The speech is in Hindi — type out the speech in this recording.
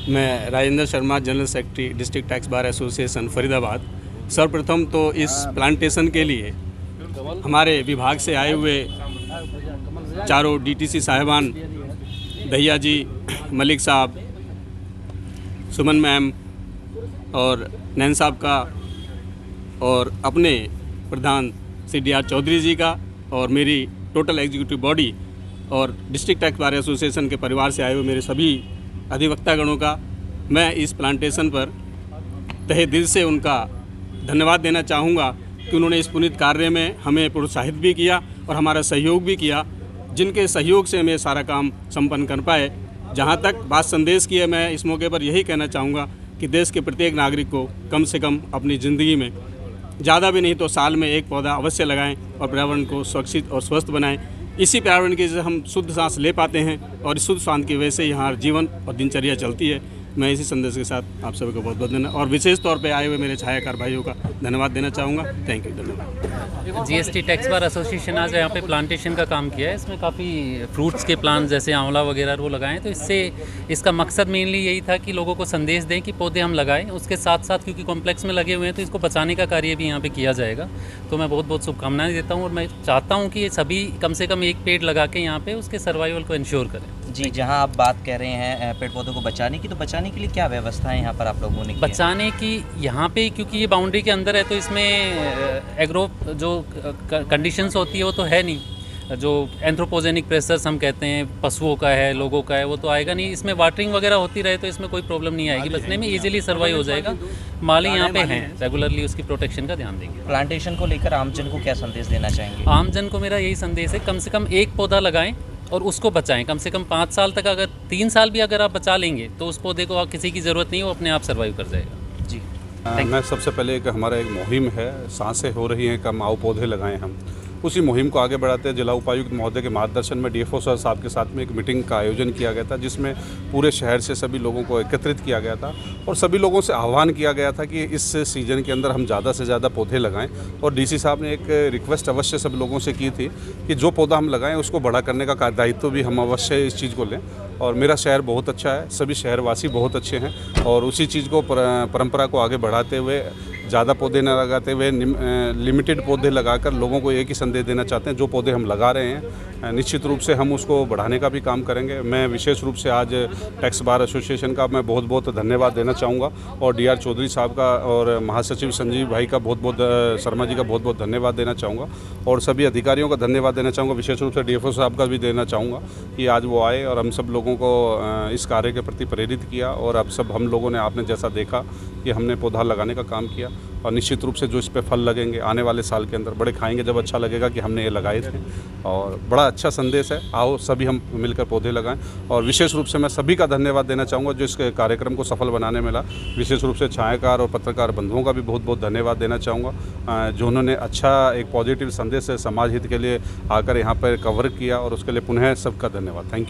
मैं Rajendra Sharma, general secretary district tax bar association Faridabad. सर्वप्रथम तो इस प्लांटेशन के लिए हमारे विभाग से आए हुए चारों डीटीसी साहिबान, दहिया जी, मलिक साहब, सुमन मैम और नैन साहब का, और अपने प्रधान श्री डी.आर. चौधरी जी का, और मेरी टोटल एग्जीक्यूटिव बॉडी और डिस्ट्रिक्ट टैक्स बार एसोसिएशन के परिवार से आए हुए मेरे सभी अधिवक्तागणों का मैं इस प्लांटेशन पर तहे दिल से उनका धन्यवाद देना चाहूँगा कि उन्होंने इस पुनीत कार्य में हमें प्रोत्साहित भी किया और हमारा सहयोग भी किया, जिनके सहयोग से हम ये सारा काम संपन्न कर पाए। जहाँ तक बात संदेश की है, मैं इस मौके पर यही कहना चाहूँगा कि देश के प्रत्येक नागरिक को कम से कम अपनी ज़िंदगी में ज़्यादा भी नहीं तो साल में एक पौधा अवश्य लगाएं और पर्यावरण को सुरक्षित और स्वस्थ बनाएं। इसी पर्यावरण की वजह से हम शुद्ध सांस ले पाते हैं और इस शुद्ध सांस की वजह से यहाँ जीवन और दिनचर्या चलती है। मैं इसी संदेश के साथ आप सभी को बहुत बहुत धन्यवाद और विशेष तौर पे आए हुए मेरे छायाकार भाइयों का धन्यवाद देना चाहूँगा। थैंक यू, धन्यवाद। जीएसटी टैक्स बार एसोसिएशन आज यहाँ पे प्लांटेशन का काम किया है। इसमें काफ़ी फ्रूट्स के प्लांट जैसे आंवला वगैरह वो लगाएं, तो इससे इसका मकसद मेनली यही था कि लोगों को संदेश दें कि पौधे हम लगाएं। उसके साथ साथ क्योंकि कॉम्प्लेक्स में लगे हुए हैं तो इसको बचाने का कार्य भी यहाँ पे किया जाएगा। तो मैं बहुत बहुत शुभकामनाएं देता हूँ और मैं चाहता हूँ कि ये सभी कम से कम एक पेड़ लगा के यहाँ पे उसके सर्वाइवल को इंश्योर करें। जी, जहां आप बात कर रहे हैं पेड़ पौधों को बचाने की, तो बचाने के लिए क्या व्यवस्था है यहाँ पर आप लोगों ने की है? बचाने की यहाँ पे क्योंकि ये बाउंड्री के अंदर है तो इसमें एग्रो जो कंडीशंस होती है वो तो है नहीं। जो एंथ्रोपोजेनिक प्रेशर्स हम कहते हैं, पशुओं का है, लोगों का है, वो तो आएगा नहीं। इसमें वाटरिंग वगैरह होती रहे तो इसमें कोई प्रॉब्लम नहीं आएगी, बचने में इजीली सर्वाइव हो जाएगा। माली यहाँ पे हैं, रेगुलरली उसकी प्रोटेक्शन का ध्यान देंगे। प्लांटेशन को लेकर आमजन को क्या संदेश देना चाहेंगे? आमजन को मेरा यही संदेश है, कम से कम एक पौधा लगाएं और उसको बचाएं। कम से कम 5 साल तक, अगर 3 साल भी अगर आप बचा लेंगे तो उस पौधे को किसी की ज़रूरत नहीं, वो अपने आप सर्वाइव कर जाएगा। जी, मैं सबसे पहले हमारा एक मुहिम है, सांसें हो रही हैं कम, आओ पौधे लगाएं हम। उसी मुहिम को आगे बढ़ाते हैं जिला उपायुक्त महोदय के मार्गदर्शन में डीएफओ साहब के साथ में एक मीटिंग का आयोजन किया गया था, जिसमें पूरे शहर से सभी लोगों को एकत्रित किया गया था और सभी लोगों से आह्वान किया गया था कि इस सीज़न के अंदर हम ज़्यादा से ज़्यादा पौधे लगाएं। और डीसी साहब ने एक रिक्वेस्ट अवश्य सब लोगों से की थी कि जो पौधा हम लगाएं उसको बड़ा करने का दायित्व भी हम अवश्य इस चीज़ को लें। और मेरा शहर बहुत अच्छा है, सभी शहरवासी बहुत अच्छे हैं और उसी चीज़ को परंपरा को आगे बढ़ाते हुए ज़्यादा पौधे न लगाते हुए लिमिटेड पौधे लगाकर लोगों को एक ही संदेश देना चाहते हैं, जो पौधे हम लगा रहे हैं निश्चित रूप से हम उसको बढ़ाने का भी काम करेंगे। मैं विशेष रूप से आज टैक्स बार एसोसिएशन का मैं बहुत बहुत धन्यवाद देना चाहूँगा और डी.आर. चौधरी साहब का और महासचिव संजीव भाई का बहुत बहुत, शर्मा जी का बहुत बहुत धन्यवाद देना चाहूँगा और सभी अधिकारियों का धन्यवाद देना चाहूँगा। विशेष रूप से डीएफओ साहब का भी देना चाहूँगा कि आज वो आए और हम सब लोगों को इस कार्य के प्रति प्रेरित किया और अब सब हम लोगों ने, आपने जैसा देखा कि हमने पौधा लगाने का काम किया और निश्चित रूप से जो इस पे फल लगेंगे आने वाले साल के अंदर बड़े खाएंगे जब अच्छा लगेगा कि हमने ये लगाए थे और बड़ा अच्छा संदेश है। आओ सभी हम मिलकर पौधे लगाएं और विशेष रूप से मैं सभी का धन्यवाद देना चाहूँगा जो इस कार्यक्रम को सफल बनाने में मिला। विशेष रूप से छायाकार और पत्रकार बंधुओं का भी बहुत बहुत धन्यवाद देना चाहूँगा जो उन्होंने अच्छा एक पॉजिटिव संदेश समाज हित के लिए आकर यहाँ पर कवर किया और उसके लिए पुनः सबका धन्यवाद। Thank you.